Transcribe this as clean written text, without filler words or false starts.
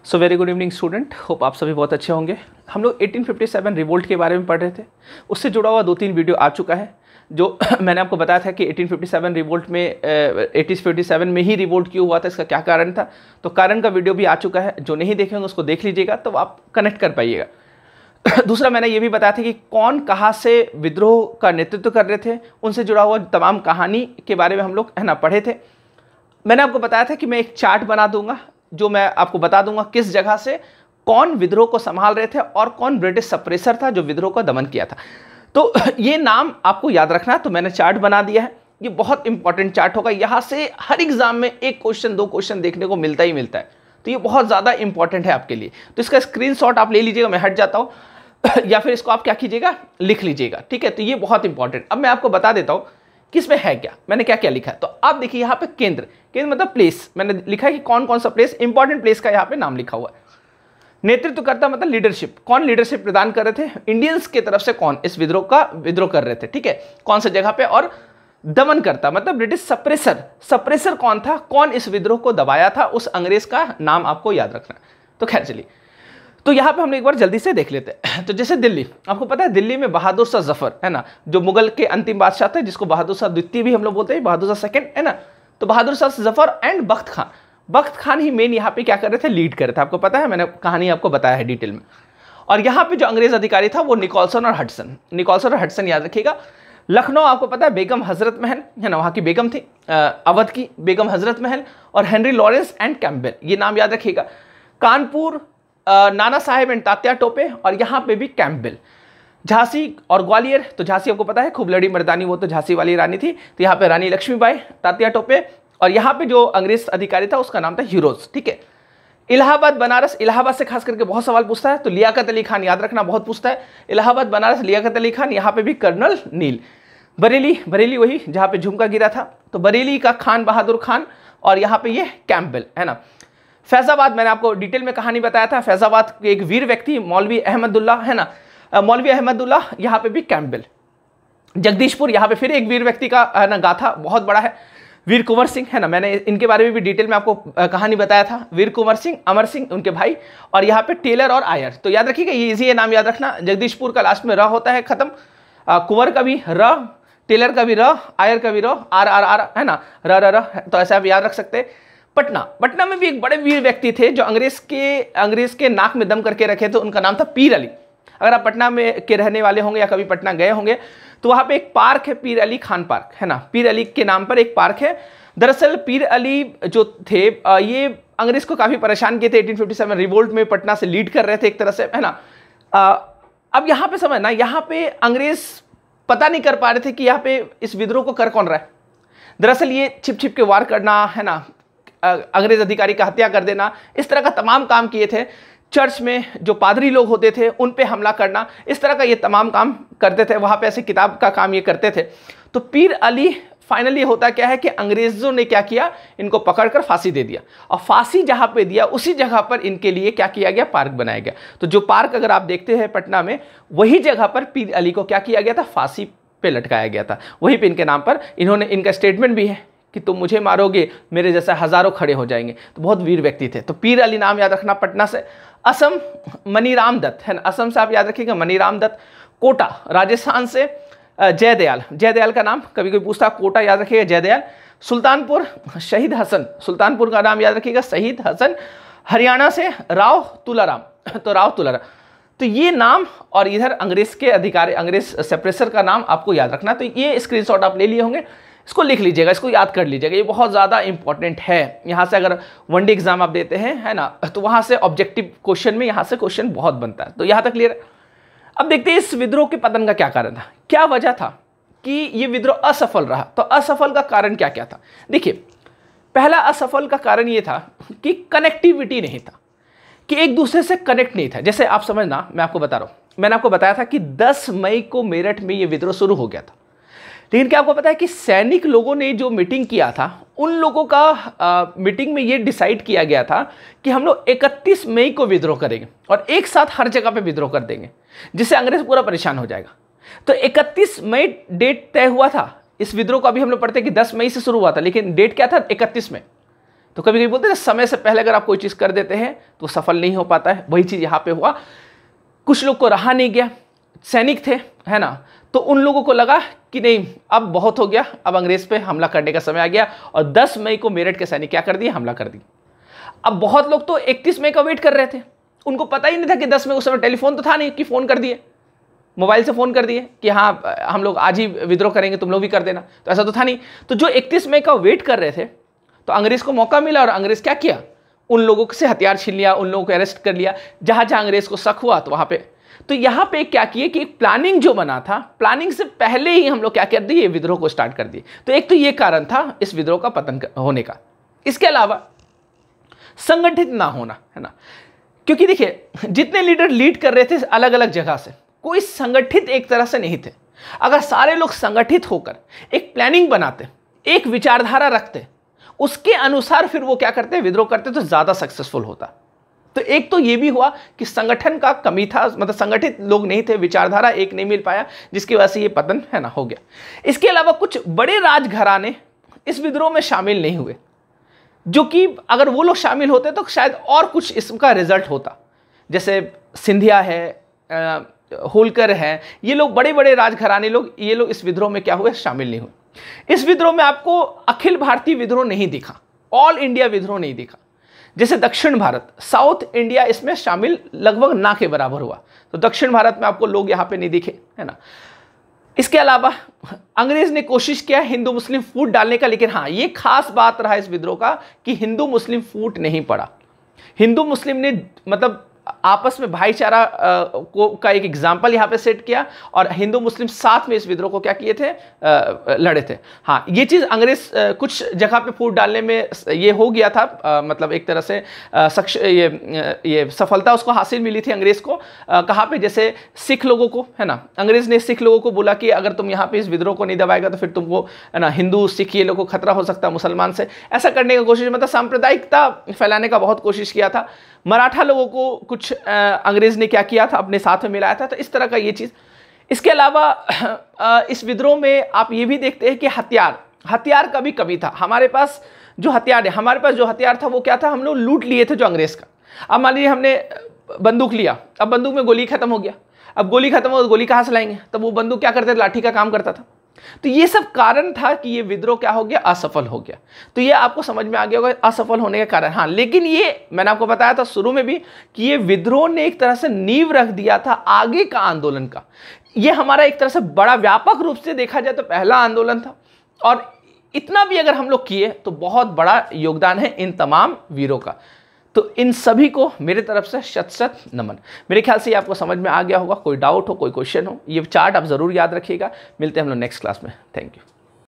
So very good evening student, hope आप सभी बहुत अच्छे होंगे। हम लोग 1857 रिवोल्ट के बारे में पढ़ रहे थे, उससे जुड़ा हुआ 2-3 वीडियो आ चुका है जो मैंने आपको बताया था कि 1857 रिवोल्ट में 1857 में ही रिवोल्ट क्यों हुआ था, इसका क्या कारण था। तो कारण का वीडियो भी आ चुका है, जो नहीं देखेंगे उसको देख लीजिएगा तो आप कनेक्ट कर पाइएगा। दूसरा मैंने ये भी बताया था कि कौन कहाँ से विद्रोह का नेतृत्व कर रहे थे, उनसे जुड़ा हुआ तमाम कहानी के बारे में हम लोग है ना पढ़े थे। मैंने आपको बताया था कि मैं एक चार्ट बना दूंगा जो मैं आपको बता दूंगा किस जगह से कौन विद्रोह को संभाल रहे थे और कौन ब्रिटिश सप्रेसर था जो विद्रोह का दमन किया था। तो ये नाम आपको याद रखना है, तो मैंने चार्ट बना दिया है। ये बहुत इंपॉर्टेंट चार्ट होगा, यहाँ से हर एग्जाम में 1 क्वेश्चन 2 क्वेश्चन देखने को मिलता ही मिलता है, तो ये बहुत ज़्यादा इंपॉर्टेंट है आपके लिए। तो इसका स्क्रीनशॉट आप ले लीजिएगा, मैं हट जाता हूँ या फिर इसको आप क्या कीजिएगा, लिख लीजिएगा, ठीक है। तो ये बहुत इंपॉर्टेंट। अब मैं आपको बता देता हूँ कि इसमें है क्या, मैंने क्या क्या लिखा है। तो आप देखिए यहाँ पे केंद्र मतलब प्लेस, मैंने लिखा है कि कौन कौन सा प्लेस, इंपॉर्टेंट प्लेस का यहाँ पे नाम लिखा हुआ है। नेतृत्व करता मतलब लीडरशिप, कौन लीडरशिप प्रदान कर रहे थे, इंडियंस की तरफ से कौन इस विद्रोह कर रहे थे, ठीक है, कौन सा जगह पे। और दमन करता मतलब ब्रिटिश सप्रेसर कौन था, कौन इस विद्रोह को दबाया था, उस अंग्रेज का नाम आपको याद रखना। तो खैर चलिए, तो यहाँ पे हम एक बार जल्दी से देख लेते हैं। तो जैसे दिल्ली, आपको पता है दिल्ली में बहादुर शाह जफर है ना, जो मुगल के अंतिम बादशाह थे, जिसको बहादुर शाह द्वितीय भी हम लोग बोलते हैं, बहादुर शाह सेकंड है ना। तो बहादुर शाह जफर एंड बख्त खान ही मेन यहाँ पे क्या कर रहे थे, लीड कर रहे थे। आपको पता है, मैंने कहानी आपको बताया है डिटेल में। और यहाँ पे जो अंग्रेज अधिकारी था वो निकोलसन और हडसन याद रखिएगा। लखनऊ आपको पता है बेगम हजरत महल है ना, वहाँ की बेगम थी, अवध की बेगम हजरत महल और हेनरी लॉरेंस एंड कैम्पबेल, ये नाम याद रखिएगा। कानपुर नाना साहेब एंड तात्या टोपे, और यहाँ पे भी कैम्पबेल। झांसी और ग्वालियर, तो झांसी आपको पता है खूब लड़ी मर्दानी, वो तो झांसी वाली रानी थी, तो यहाँ पे रानी लक्ष्मीबाई, तात्या टोपे, और यहाँ पे जो अंग्रेज अधिकारी था उसका नाम था हीरोज, ठीक है। इलाहाबाद बनारस, इलाहाबाद से खास करके बहुत सवाल पूछता है, तो लियाकत अली खान याद रखना, बहुत पूछता है। इलाहाबाद बनारस लियाकत अली खान, यहाँ पे भी कर्नल नील। बरेली वही जहाँ पे झुमका गिरा था, तो बरेली का खान बहादुर खान, और यहाँ पे ये कैम्पबेल है ना। फैजाबाद, मैंने आपको डिटेल में कहानी बताया था, फैजाबाद के एक वीर व्यक्ति मौलवी अहमदुल्ला है ना, मौलवी अहमदुल्ला, यहाँ पे भी कैम्पबेल। जगदीशपुर, यहाँ पे फिर एक वीर व्यक्ति का है ना गाथा बहुत बड़ा है, वीर कुंवर सिंह है ना, मैंने इनके बारे में भी डिटेल में आपको कहानी बताया था। वीर कुंवर सिंह, अमर सिंह उनके भाई, और यहाँ पे टेलर और आयर, तो याद रखिएगा ये इजी है, नाम याद रखना। जगदीशपुर का लास्ट में र होता है खत्म, कुंवर का भी र, टेलर का भी र, आयर का भी र, आर है ना, र, तो ऐसे आप याद रख सकते हैं। पटना में भी एक बड़े वीर व्यक्ति थे जो अंग्रेज के नाक में दम करके रखे थे, उनका नाम था पीर अली। अगर आप पटना में के रहने वाले होंगे या कभी पटना गए होंगे तो वहाँ पे एक पार्क है, पीर अली खान पार्क है ना, पीर अली के नाम पर एक पार्क है। दरअसल पीर अली जो थे ये अंग्रेज को काफ़ी परेशान किए थे 1857 रिवोल्ट में, पटना से लीड कर रहे थे एक तरह से है ना। अब यहाँ पे समझना, यहाँ पे अंग्रेज पता नहीं कर पा रहे थे कि यहाँ पे इस विद्रोह को कर कौन रहा है। दरअसल ये छिप के वार करना है ना, अंग्रेज अधिकारी का हत्या कर देना, इस तरह का तमाम काम किए थे। चर्च में जो पादरी लोग होते थे उन पे हमला करना, इस तरह का ये तमाम काम करते थे, वहाँ पे ऐसे किताब का काम ये करते थे। तो पीर अली फाइनली होता क्या है कि अंग्रेजों ने क्या किया, इनको पकड़कर फांसी दे दिया, और फांसी जहाँ पे दिया उसी जगह पर इनके लिए क्या किया गया, पार्क बनाया गया। तो जो पार्क अगर आप देखते हैं पटना में, वही जगह पर पीर अली को क्या किया गया था, फांसी पे लटकाया गया था, वहीं पे इनके नाम पर। इन्होंने, इनका स्टेटमेंट भी है कि तुम मुझे मारोगे, मेरे जैसा हजारों खड़े हो जाएंगे। तो बहुत वीर व्यक्ति थे। तो पीर अली नाम याद रखना पटना से। असम मनीराम दत्त है ना, असम से आप याद रखिएगा मनीराम दत्त। कोटा राजस्थान से जयदयाल का नाम कभी कोई पूछता, कोटा याद रखिएगा जयदयाल। सुल्तानपुर शहीद हसन, सुल्तानपुर का नाम याद रखिएगा शहीद हसन। हरियाणा से राव तुलाराम, तो राव तुलाराम। तो ये नाम, और इधर अंग्रेज के अधिकारी, अंग्रेज सप्रेसर का नाम आपको याद रखना। तो ये स्क्रीनशॉट आप ले लिए होंगे, इसको लिख लीजिएगा, इसको याद कर लीजिएगा, ये बहुत ज़्यादा इंपॉर्टेंट है। यहाँ से अगर वनडे एग्जाम आप देते हैं है ना, तो वहाँ से ऑब्जेक्टिव क्वेश्चन में यहाँ से क्वेश्चन बहुत बनता है। तो यहाँ तक क्लियर है। अब देखते हैं इस विद्रोह के पतन का क्या कारण था, क्या वजह था कि ये विद्रोह असफल रहा। तो असफल का कारण क्या क्या था, देखिए पहला असफल का कारण ये था कि कनेक्टिविटी नहीं था, कि एक दूसरे से कनेक्ट नहीं था। जैसे आप समझना, मैं आपको बता रहा हूँ, मैंने आपको बताया था कि 10 मई को मेरठ में ये विद्रोह शुरू हो गया था, लेकिन क्या आपको पता है कि सैनिक लोगों ने जो मीटिंग किया था, उन लोगों का मीटिंग में ये डिसाइड किया गया था कि हम लोग 31 मई को विद्रोह करेंगे और एक साथ हर जगह पे विद्रोह कर देंगे, जिससे अंग्रेज पूरा परेशान हो जाएगा। तो 31 मई डेट तय हुआ था। इस विद्रोह को अभी हम लोग पढ़ते हैं कि 10 मई से शुरू हुआ था, लेकिन डेट क्या था, 31 मई। तो कभी कभी बोलते हैं समय से पहले अगर आप कोई चीज़ कर देते हैं तो सफल नहीं हो पाता है। वही चीज़ यहाँ पे हुआ, कुछ लोग को रहा नहीं गया, सैनिक थे, है ना, तो उन लोगों को लगा कि नहीं अब बहुत हो गया, अब अंग्रेज पे हमला करने का समय आ गया, और 10 मई को मेरठ के सैनिक क्या कर दिए, हमला कर दिए। अब बहुत लोग तो 31 मई का वेट कर रहे थे, उनको पता ही नहीं था कि 10 मई, उस समय टेलीफोन तो था नहीं कि फ़ोन कर दिए, मोबाइल से फ़ोन कर दिए कि हाँ हम लोग आज ही विद्रोह करेंगे, तुम लोग भी कर देना, तो ऐसा तो था नहीं। तो जो 31 मई का वेट कर रहे थे, तो अंग्रेज़ को मौका मिला, और अंग्रेज़ क्या किया, उन लोगों से हथियार छीन लिया, उन लोगों को अरेस्ट कर लिया, जहाँ जहाँ अंग्रेज़ को शक हुआ तो वहाँ पे। तो यहाँ पे क्या किए कि एक प्लानिंग जो बना था, प्लानिंग से पहले ही हम लोग क्या कर दिए, विद्रोह को स्टार्ट कर दिए। तो एक तो ये कारण था इस विद्रोह का पतन होने का। इसके अलावा संगठित ना होना, है ना, क्योंकि देखिए जितने लीडर लीड कर रहे थे अलग अलग जगह से, कोई संगठित एक तरह से नहीं थे। अगर सारे लोग संगठित होकर एक प्लानिंग बनाते, एक विचारधारा रखते, उसके अनुसार फिर वो क्या करते, विद्रोह करते, तो ज्यादा सक्सेसफुल होता। तो एक तो ये भी हुआ कि संगठन का कमी था, मतलब संगठित लोग नहीं थे, विचारधारा एक नहीं मिल पाया, जिसकी वजह से ये पतन, है ना, हो गया। इसके अलावा कुछ बड़े राजघराने इस विद्रोह में शामिल नहीं हुए, जो कि अगर वो लोग शामिल होते तो शायद और कुछ इसका रिजल्ट होता। जैसे सिंधिया है, होलकर है, ये लोग बड़े बड़े राजघराने लोग, ये लोग इस विद्रोह में क्या हुए, शामिल नहीं हुए। इस विद्रोह में आपको अखिल भारतीय विद्रोह नहीं दिखा, ऑल इंडिया विद्रोह नहीं दिखा। जैसे दक्षिण भारत, साउथ इंडिया इसमें शामिल लगभग ना के बराबर हुआ, तो दक्षिण भारत में आपको लोग यहाँ पे नहीं दिखे, है ना। इसके अलावा अंग्रेज ने कोशिश किया हिंदू मुस्लिम फूट डालने का, लेकिन हाँ ये खास बात रहा इस विद्रोह का कि हिंदू मुस्लिम फूट नहीं पड़ा। हिंदू मुस्लिम ने मतलब आपस में भाईचारा का एक एग्जाम्पल यहाँ पे सेट किया, और हिंदू मुस्लिम साथ में इस विद्रोह को क्या किए थे, लड़े थे। हाँ ये चीज़ अंग्रेज कुछ जगह पे फूट डालने में ये हो गया था, मतलब एक तरह से ये सफलता उसको हासिल मिली थी अंग्रेज को। कहाँ पे, जैसे सिख लोगों को, है ना, अंग्रेज ने सिख लोगों को बोला कि अगर तुम यहाँ पे इस विद्रोह को नहीं दबाएगा तो फिर तुमको, है ना, हिंदू सिख ये लोगों को खतरा हो सकता है मुसलमान से, ऐसा करने की कोशिश, मतलब सांप्रदायिकता फैलाने का बहुत कोशिश किया था। मराठा लोगों को कुछ अंग्रेज ने क्या किया था, अपने साथ में मिलाया था, तो इस तरह का ये चीज़। इसके अलावा इस विद्रोह में आप ये भी देखते हैं कि हथियार का भी कमी था। हमारे पास जो हथियार था वो क्या था, हम लोग लूट लिए थे जो अंग्रेज का। अब मान लीजिए हमने बंदूक लिया, अब बंदूक में गोली खत्म हो गया, अब गोली खत्म हो तो गोली कहाँ से लाएंगे, तब वो बंदूक क्या करते थे, लाठी का काम करता था। तो ये सब कारण था कि ये विद्रोह क्या हो गया, असफल हो गया। तो ये आपको समझ में आ गया होगा असफल होने का कारण। हाँ लेकिन ये मैंने आपको बताया था शुरू में भी कि ये विद्रोह ने एक तरह से नींव रख दिया था आगे का आंदोलन का। ये हमारा एक तरह से बड़ा व्यापक रूप से देखा जाए तो पहला आंदोलन था, और इतना भी अगर हम लोग किए तो बहुत बड़ा योगदान है इन तमाम वीरों का। तो इन सभी को मेरे तरफ से शत शत नमन। मेरे ख्याल से ये आपको समझ में आ गया होगा। कोई डाउट हो, कोई क्वेश्चन हो, ये चार्ट आप जरूर याद रखिएगा। मिलते हैं हम लोग नेक्स्ट क्लास में। Thank you.